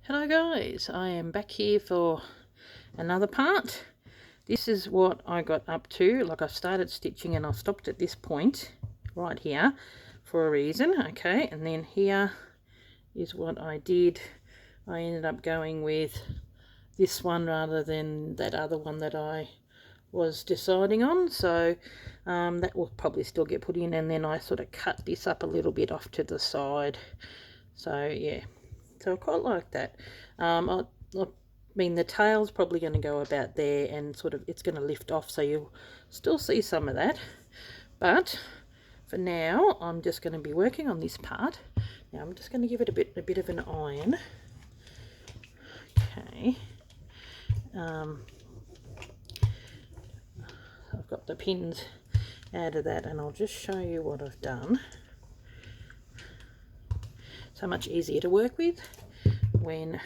Hello guys, I am back here for another part. This is what I got up to. Like, I started stitching and I stopped at this point right here for a reason. Okay, and then here is what I did. I ended up going with this one rather than that other one that I was deciding on, so that will probably still get put in, and then I sort of cut this up a little bit off to the side. So yeah, so I quite like that. I mean, the tail's probably going to go about there, and sort of it's going to lift off, so you'll still see some of that. But for now, I'm just going to be working on this part. Now I'm just going to give it a bit of an iron. Okay. I've got the pins out of that, and I'll just show you what I've done. So much easier to work with when...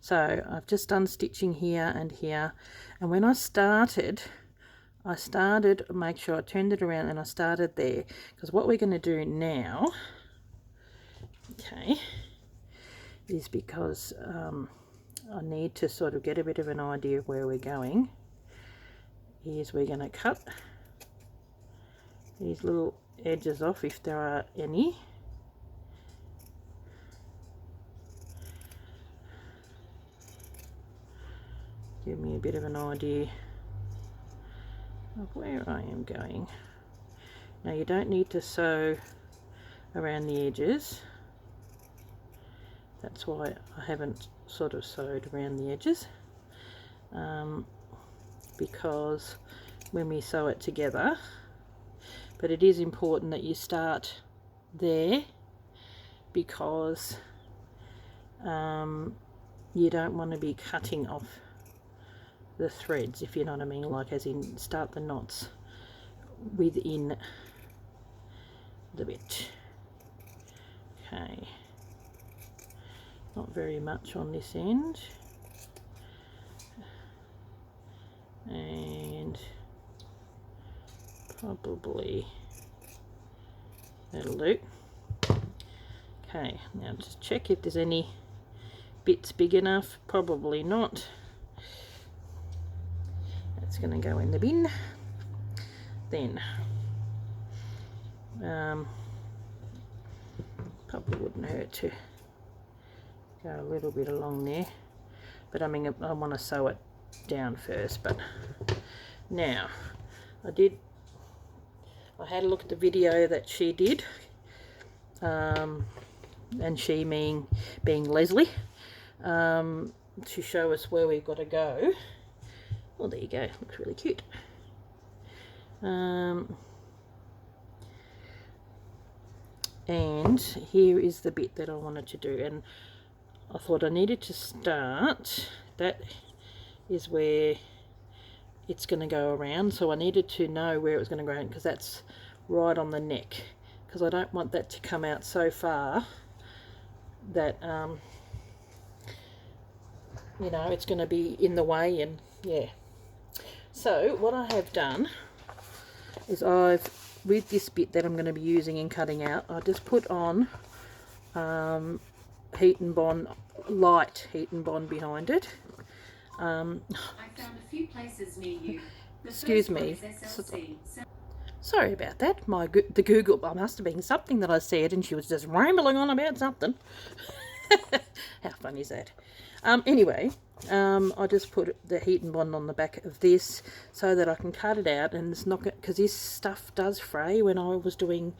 So I've just done stitching here and here, and when I started, make sure I turned it around and I started there, because what we're going to do now, okay, is because I need to sort of get a bit of an idea of where we're going, is we're going to cut these little edges off if there are any. Give me a bit of an idea of where I am going. Now, you don't need to sew around the edges. That's why I haven't sort of sewed around the edges, because when we sew it together, but it is important that you start there, because you don't want to be cutting off the threads, if you know what I mean, like as in start the knots within the bit. Okay, not very much on this end, and probably that'll do. Okay, now just check if there's any bits big enough. Probably not. That's going to go in the bin. Then probably wouldn't hurt to go a little bit along there, but I mean, I want to sew it down first. But now I had a look at the video that she did, and she being Leslie, to show us where we've got to go. Well, there you go, looks really cute. And here is the bit that I wanted to do, and I thought I needed to start, that is where it's going to go around, so I needed to know where it was going to go around, because that's right on the neck, because I don't want that to come out so far that you know, it's going to be in the way. And yeah, so what I have done is with this bit that I'm going to be using and cutting out, I just put on heat and bond, light heat and bond behind it. I found a few places near you. Excuse me. Sorry about that. The Google, I must have been something that I said, and she was just rambling on about something. How funny is that? Anyway, I just put the heat and bond on the back of this so that I can cut it out, and it's not, because this stuff does fray. When I was doing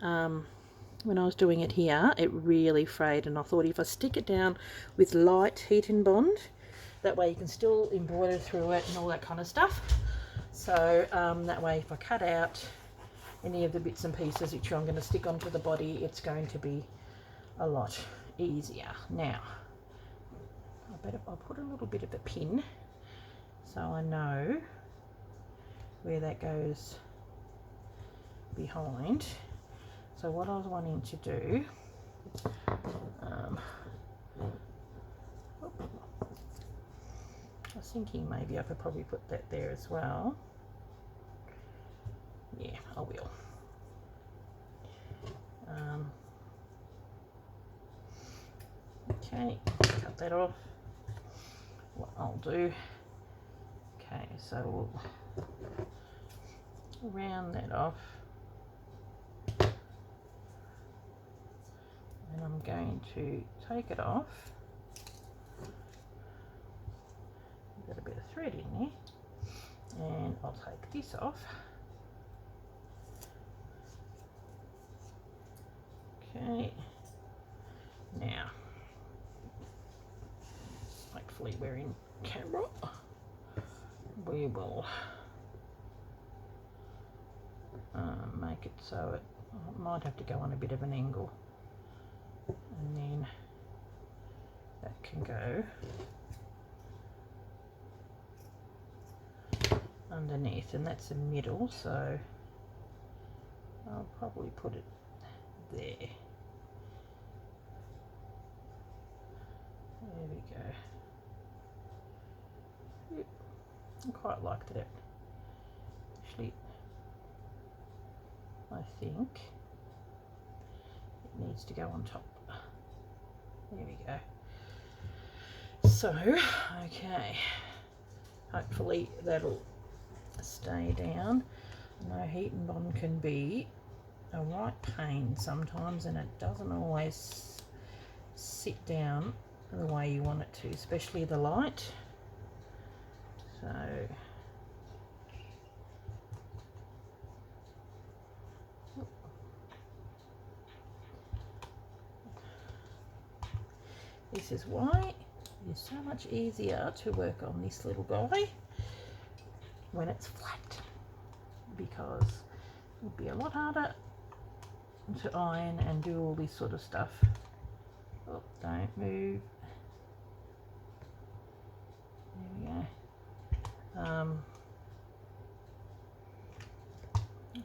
it here, it really frayed, and I thought if I stick it down with light heat and bond, that way you can still embroider through it and all that kind of stuff. So that way, if I cut out any of the bits and pieces which I'm going to stick onto the body, it's going to be a lot easier. Now, I'll put a little bit of a pin so I know where that goes behind. So what I was wanting to do, I was thinking maybe I could probably put that there as well. Yeah, I will. Okay, cut that off. What I'll do, okay, so we'll round that off, and I'm going to take it off. Got a bit of thread in there, and I'll take this off. Okay, now hopefully we're in camera. We will make it so it might have to go on a bit of an angle, and then that can go underneath, and that's the middle, so I'll probably put it there. There we go. Yep. I quite like that. Actually, I think it needs to go on top. There we go. So, okay. Hopefully that'll stay down. No, heat and bond can be a right pain sometimes, and it doesn't always sit down the way you want it to, especially the light. So this is why it's so much easier to work on this little guy when it's flat, because it would be a lot harder to iron and do all this sort of stuff. Oh, don't move. There we go.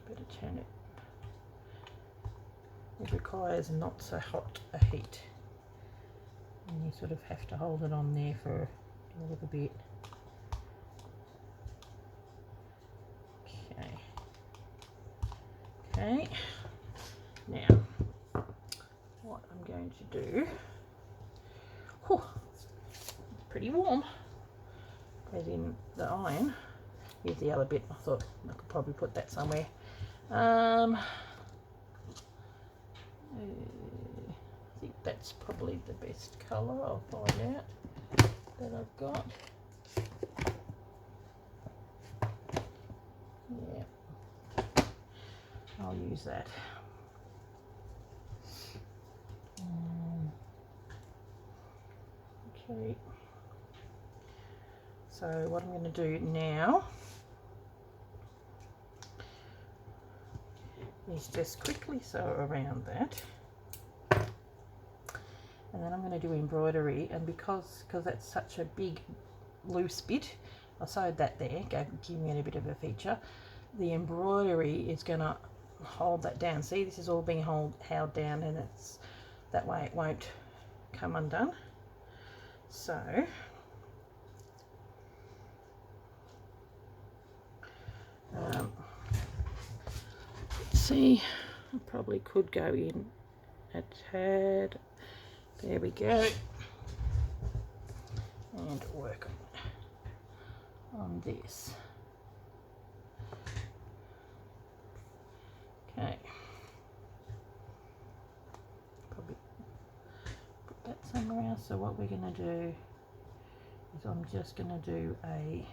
Better turn it. It requires not so hot a heat, and you sort of have to hold it on there for a little bit. Okay, now what I'm going to do, it's pretty warm, as in the iron. Here's the other bit. I thought I could probably put that somewhere. I think that's probably the best colour. I'll find out that I've got. Yeah. I'll use that. Okay. So what I'm going to do now is just quickly sew around that, and then I'm going to do embroidery. And because that's such a big loose bit, I sewed that there, giving it a bit of a feature. The embroidery is going to hold that down. See, this is all being held down, and it's that way it won't come undone. So let's see, I probably could go in a tad. There we go, and work on this. Okay, probably put that somewhere else. So what we're going to do is I'm just going to do a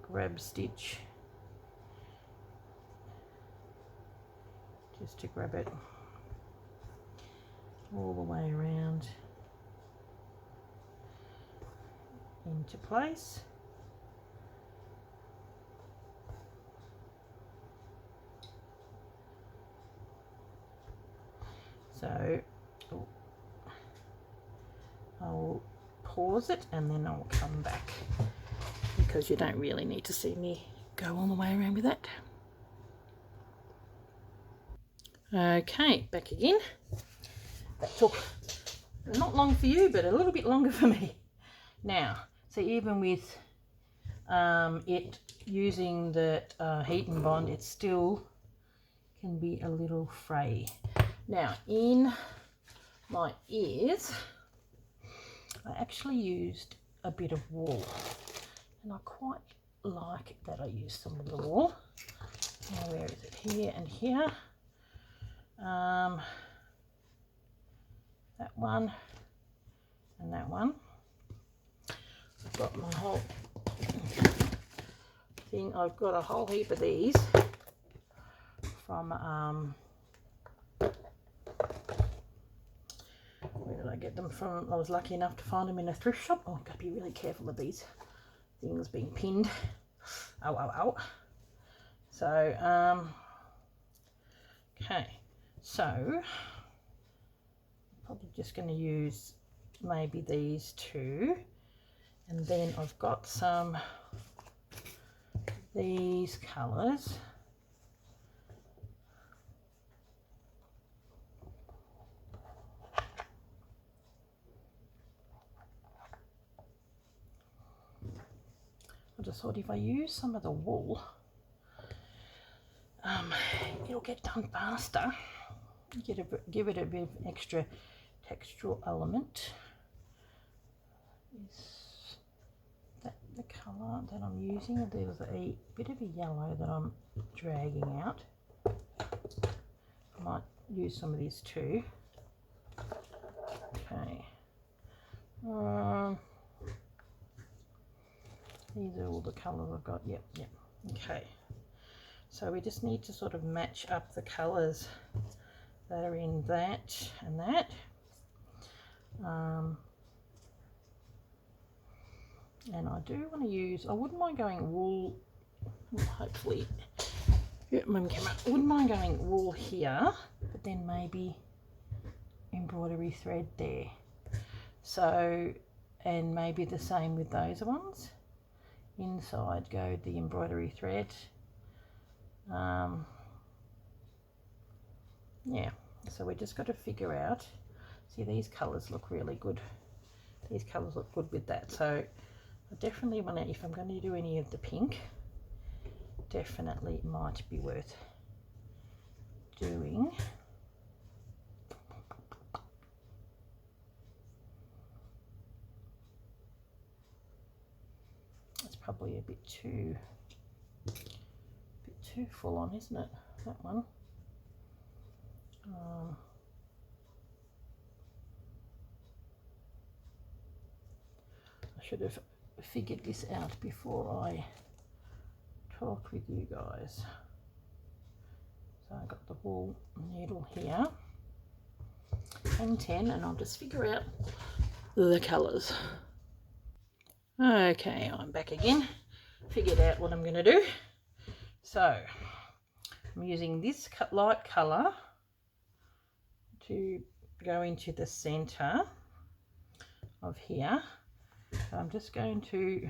grab stitch just to grab it all the way around into place. So I'll pause it and then I'll come back, because you don't really need to see me go all the way around with that. Okay, back again. That took not long for you, but a little bit longer for me. Now, so even with it using the heat and bond, it still can be a little fray. Now, in my ears, I actually used a bit of wool, and I quite like that I used some of the wool. Now where is it? Here and here. That one and that one. I've got my whole thing. I've got a whole heap of these from where did I get them from? I was lucky enough to find them in a thrift shop. Oh, I've got to be really careful of these things being pinned. Ow, ow, ow. So, okay. So, probably just going to use maybe these two. And then I've got some these colours. I just thought if I use some of the wool, it'll get done faster. Give it a bit of extra textural element. Is that the colour that I'm using? There's a bit of a yellow that I'm dragging out. I might use some of this too. Okay. These are all the colours I've got. Yep. Okay. So we just need to sort of match up the colours that are in that and that. And I do want to use, I wouldn't mind going wool, hopefully, yeah, I wouldn't mind going wool here, but then maybe embroidery thread there. So, and maybe the same with those ones. Inside go the embroidery thread. Yeah, so we just got to figure out, see these colours look really good. These colours look good with that. So I definitely want to, if I'm going to do any of the pink, definitely might be worth doing. It's probably a bit too full on, isn't it? That one. I should have figured this out before I talk with you guys. So I got the wool needle here and 10, and I'll just figure out the colours. Okay, I'm back again. Figured out what I'm going to do. So I'm using this light colour to go into the centre of here. So I'm just going to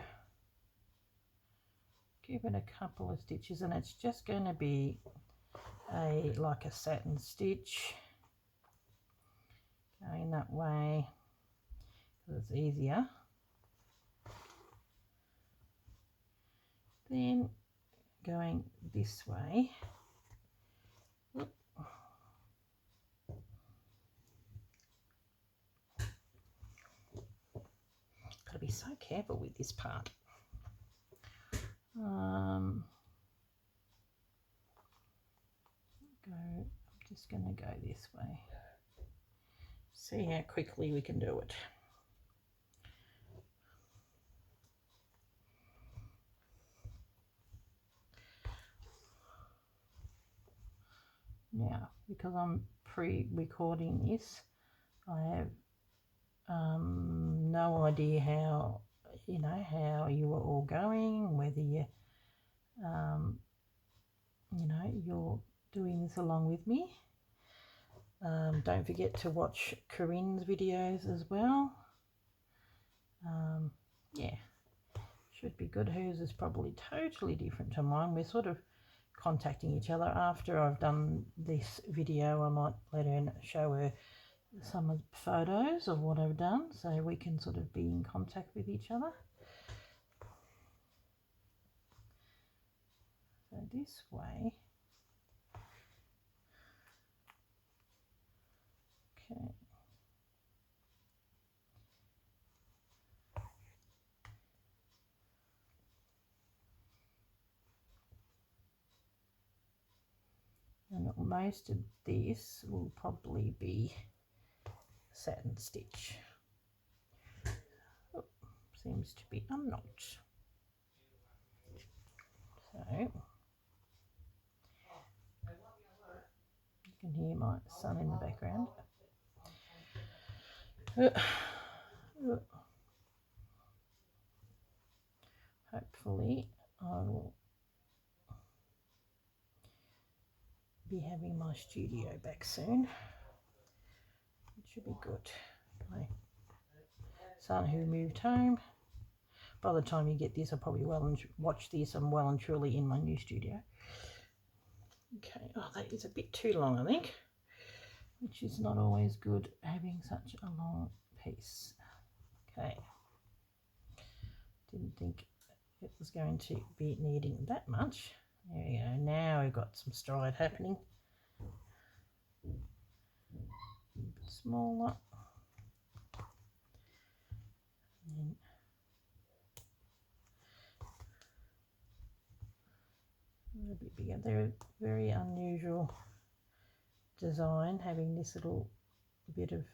give it a couple of stitches, and it's just going to be like a satin stitch going that way because it's easier. Then going this way. Got to be so careful with this part. I'm just going to go this way. See how quickly we can do it. Now, because I'm pre-recording this, I have no idea how, how you were all going, whether you, you're doing this along with me. Don't forget to watch Corrine's videos as well. Yeah, should be good. Hers is probably totally different to mine. We're sort of contacting each other. After I've done this video, I might let her show her some of the photos of what I've done, so we can sort of be in contact with each other. So this way. Okay. most of this will probably be satin stitch. Oh, seems to be a knot. So you can hear my son in the background. Hopefully I will be having my studio back soon. It should be good. My son who moved home. By the time you get this, I'll probably watch this. I'm well and truly in my new studio. Okay, oh, that is a bit too long, I think, which is not always good, having such a long piece. Okay, didn't think it was going to be needing that much. There we go. Now we've got some stride happening. A bit smaller. And a little bit bigger. They're a very unusual design, having this little bit of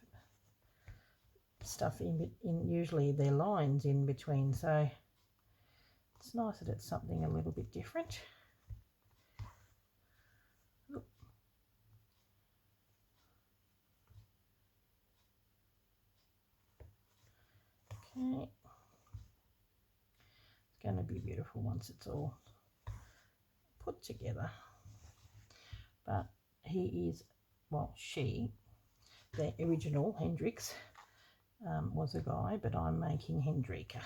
stuff in usually they're lines in between, so it's nice that it's something a little bit different. Okay, it's going to be beautiful once it's all put together. But he is, well, she, the original Hendricks was a guy, but I'm making Hendrika.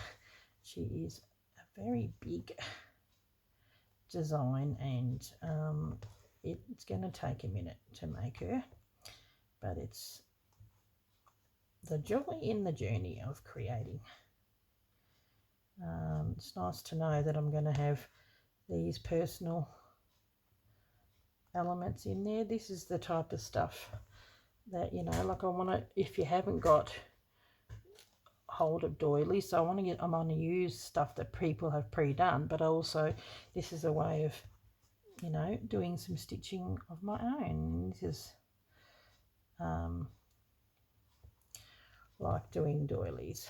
She is a very big design, and it's going to take a minute to make her, but it's the joy in the journey of creating. It's nice to know that I'm going to have these personal elements in there. This is the type of stuff that, you know, like I want to, if you haven't got hold of doilies, so I'm going to use stuff that people have pre-done, but also this is a way of, you know, doing some stitching of my own. This is like doing doilies,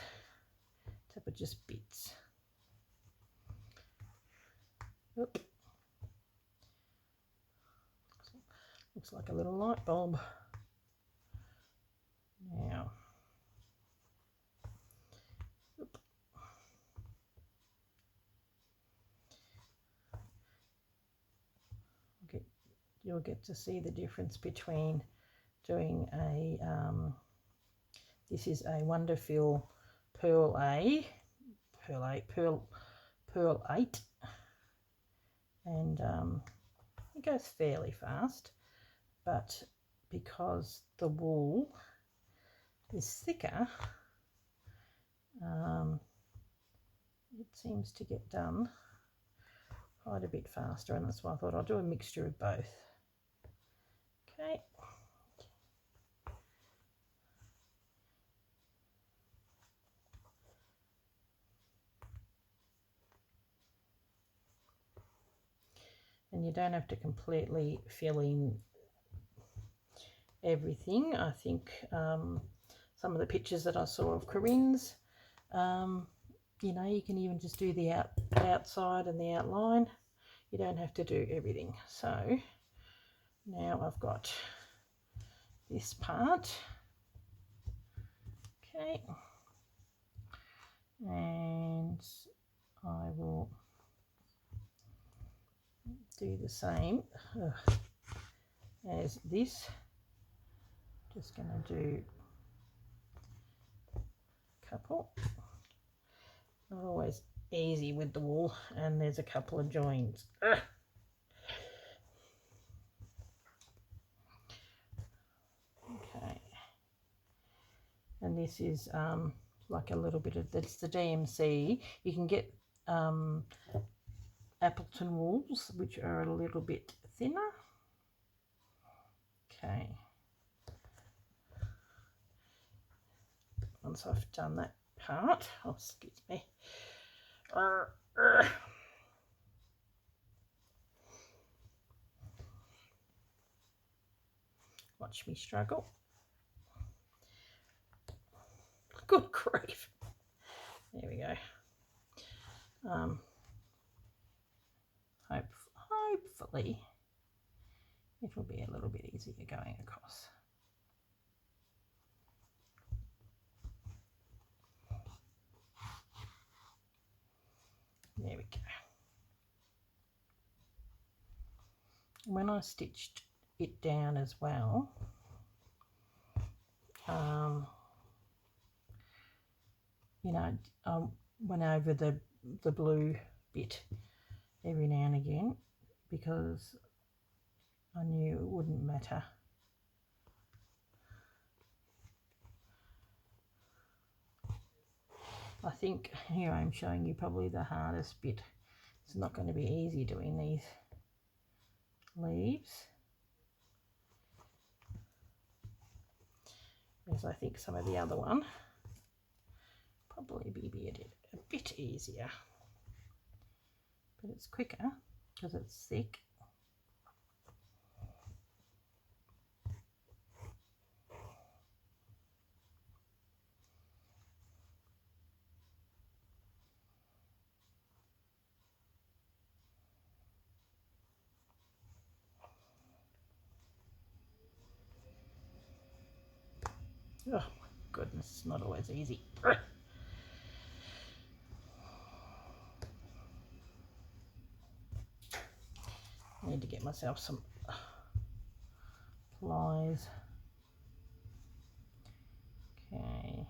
except for just bits. Oop. Looks like a little light bulb. Now, oop. You'll get to see the difference between doing a this is a Wonderful Pearl 8, and it goes fairly fast, but because the wool is thicker, it seems to get done quite a bit faster, and that's why I thought I'll do a mixture of both. Okay. And you don't have to completely fill in everything. I think some of the pictures that I saw of Corrine's, you know, you can even just do the outside and the outline. You don't have to do everything. So now I've got this part. Okay. And I will do the same as this. Just going to do a couple. Not always easy with the wool, and there's a couple of joins. Okay, and this is like a little bit of, that's the DMC. You can get Appleton wools, which are a little bit thinner. Okay, once I've done that part, oh, excuse me, watch me struggle. Good grief. There we go. Hopefully it will be a little bit easier going across. There we go. When I stitched it down as well, you know, I went over the blue bit every now and again because I knew it wouldn't matter. I think here I'm showing you probably the hardest bit. It's not going to be easy doing these leaves, whereas I think some of the other one probably be a bit easier, but it's quicker because it's thick. Oh my goodness, it's not always easy. I need to get myself some pliers. Okay.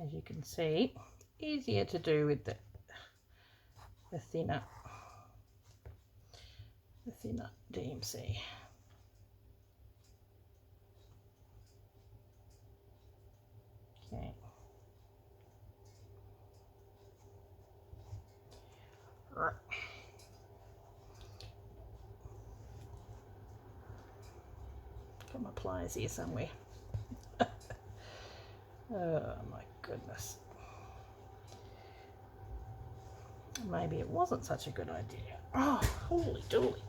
As you can see, easier to do with the thinner DMC. Okay. Right. Got my pliers here somewhere. Oh my goodness. Maybe it wasn't such a good idea. Oh, holy dooly.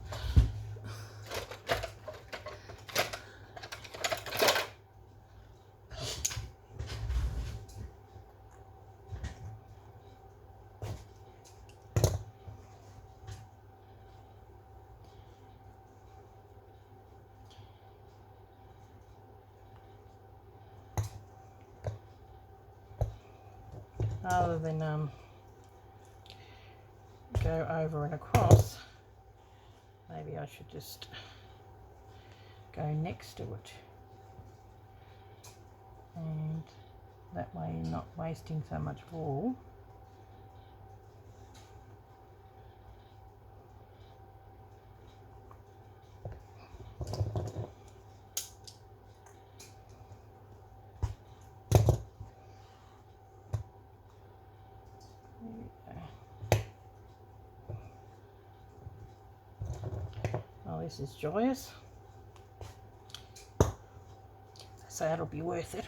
Rather than go over and across, maybe I should just go next to it, and that way you're not wasting so much wool. Oh, this is joyous. So that'll be worth it.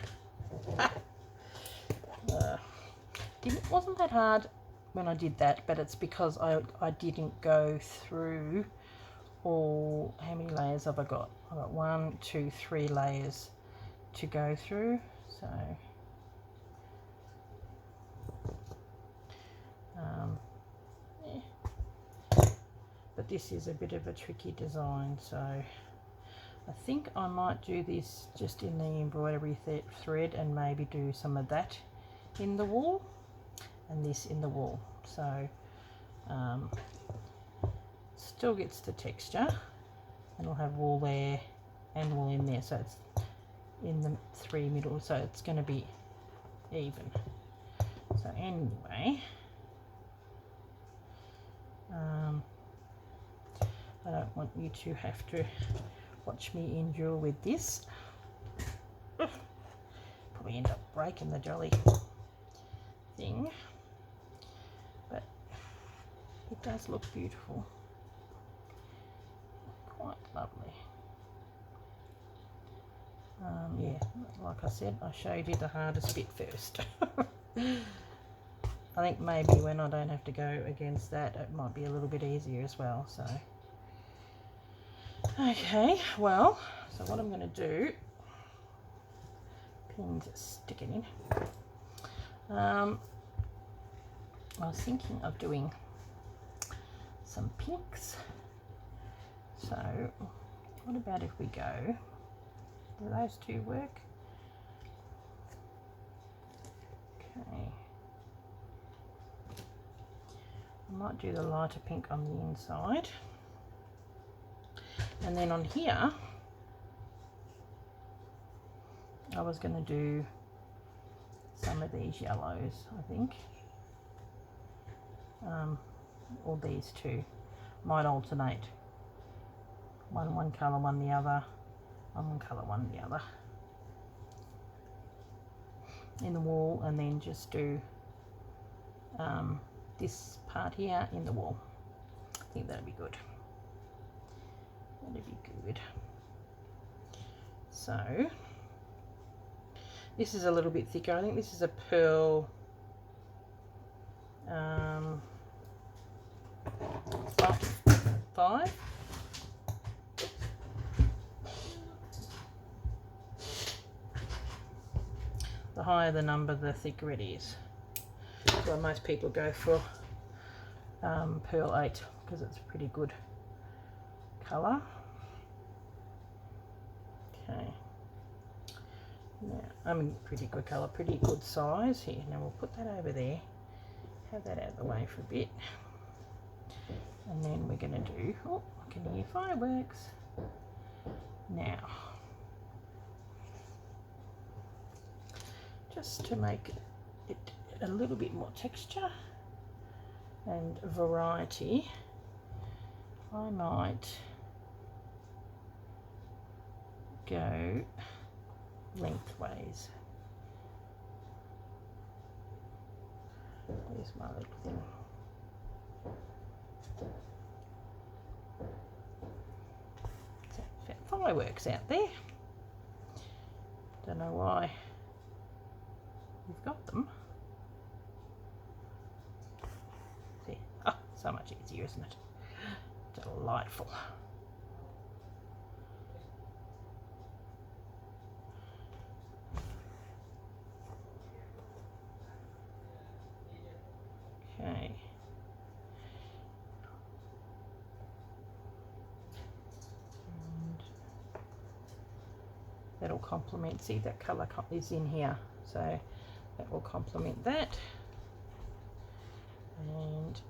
It wasn't that hard when I did that, but it's because I didn't go through all. How many layers have I got? I've got 1, 2, 3 layers to go through. So yeah. But this is a bit of a tricky design, so I think I might do this just in the embroidery thread and maybe do some of that in the wool and this in the wool. So still gets the texture, and we'll have wool there and wool in there, so it's in the 3 middle, so it's going to be even. So anyway, I don't want you to have to watch me endure with this. Probably end up breaking the jolly thing, but it does look beautiful, quite lovely. yeah, like I said, I showed you the hardest bit first. I think maybe when I don't have to go against that, it might be a little bit easier as well. So, okay, well, so what I'm going to do, pins sticking in. I was thinking of doing some pinks. So, what about if we go? Do those two work? Okay. I might do the lighter pink on the inside. And then on here, I was going to do some of these yellows, I think. Or these two. Might alternate. One colour, one the other. One colour, one the other. In the wall, and then just do this part here in the wall. I think that'd be good. That'd be good. So this is a little bit thicker. I think this is a pearl 5. The higher the number, the thicker it is. So most people go for pearl 8 because it's a pretty good colour. Okay. Now, I mean, pretty good colour, pretty good size. Here, now we'll put that over there. Have that out of the way for a bit. And then we're going to do, oh, I can hear fireworks. Now, just to make it a little bit more texture and variety, I might go lengthways. There's my little thing. So, fireworks out there. Don't know why you've got them. See, oh, so much easier, isn't it? Delightful. Okay. And that'll complement, see that colour is in here, so that will complement that. And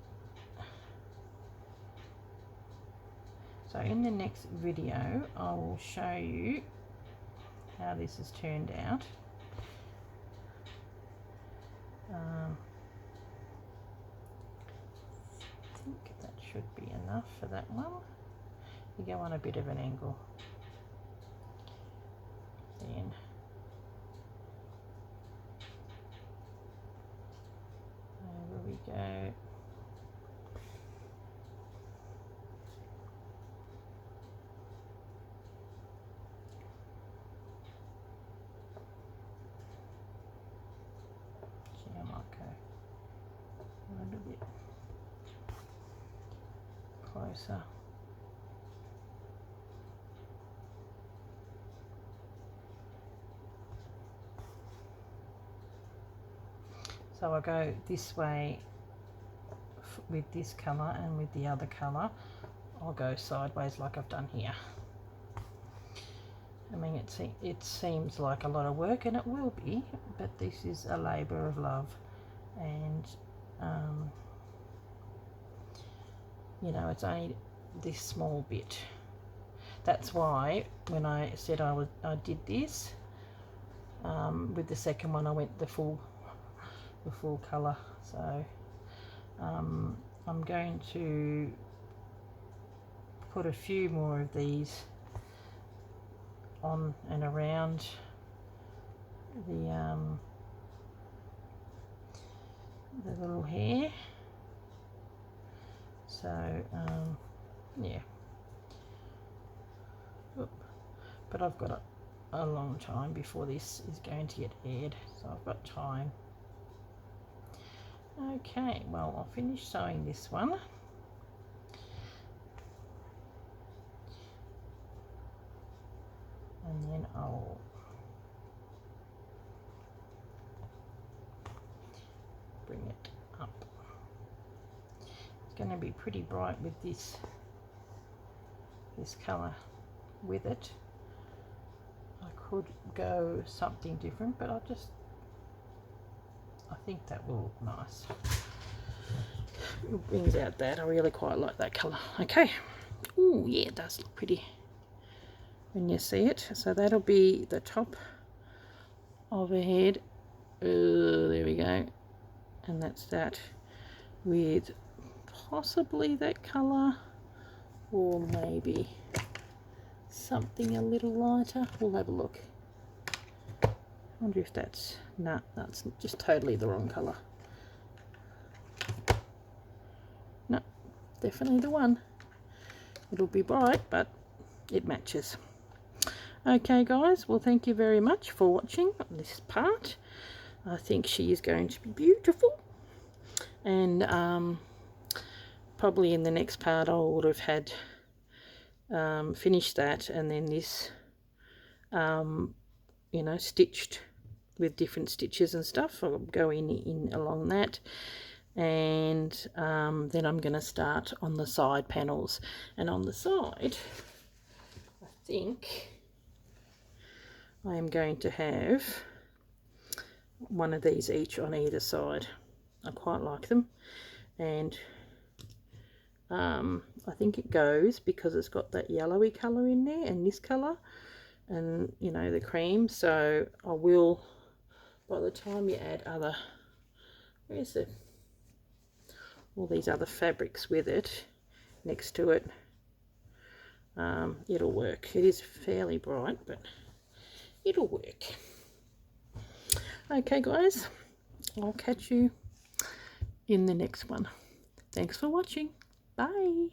so in the next video I will show you how this has turned out. I think that should be enough for that one. You go on a bit of an angle. Then over we go. See, I might go a little bit closer. So I go this way with this colour, and with the other colour I'll go sideways like I've done here. I mean, it seems like a lot of work, and it will be, but this is a labour of love. And you know, it's only this small bit. That's why when I said I did this, with the second one I went the full colour. So I'm going to put a few more of these on and around the little hair. So yeah. Oop. But I've got a long time before this is going to get aired, so I've got time. Okay, well, I'll finish sewing this one. And then I'll bring it up. It's going to be pretty bright with this colour with it. I could go something different, but I think that will look nice. It brings out that. I really quite like that colour. Okay. Oh yeah, it does look pretty when you see it. So that'll be the top of a head. There we go. And that's that with possibly that colour, or maybe something a little lighter. We'll have a look. I wonder if that's... Nah, that's just totally the wrong colour. No, definitely the one. It'll be bright, but it matches. Okay guys, well thank you very much for watching this part. I think she is going to be beautiful, and probably in the next part I would have had finished that, and then this you know, stitched with different stitches and stuff. I'll go in along that, and then I'm going to start on the side panels. And on the side, I think I am going to have one of these each on either side. I quite like them, and I think it goes because it's got that yellowy colour in there and this colour, and you know, the cream. So I will, by the time you add other, where's the, all these other fabrics with it next to it, it'll work. It is fairly bright, but it'll work. Okay guys, I'll catch you in the next one. Thanks for watching. Bye.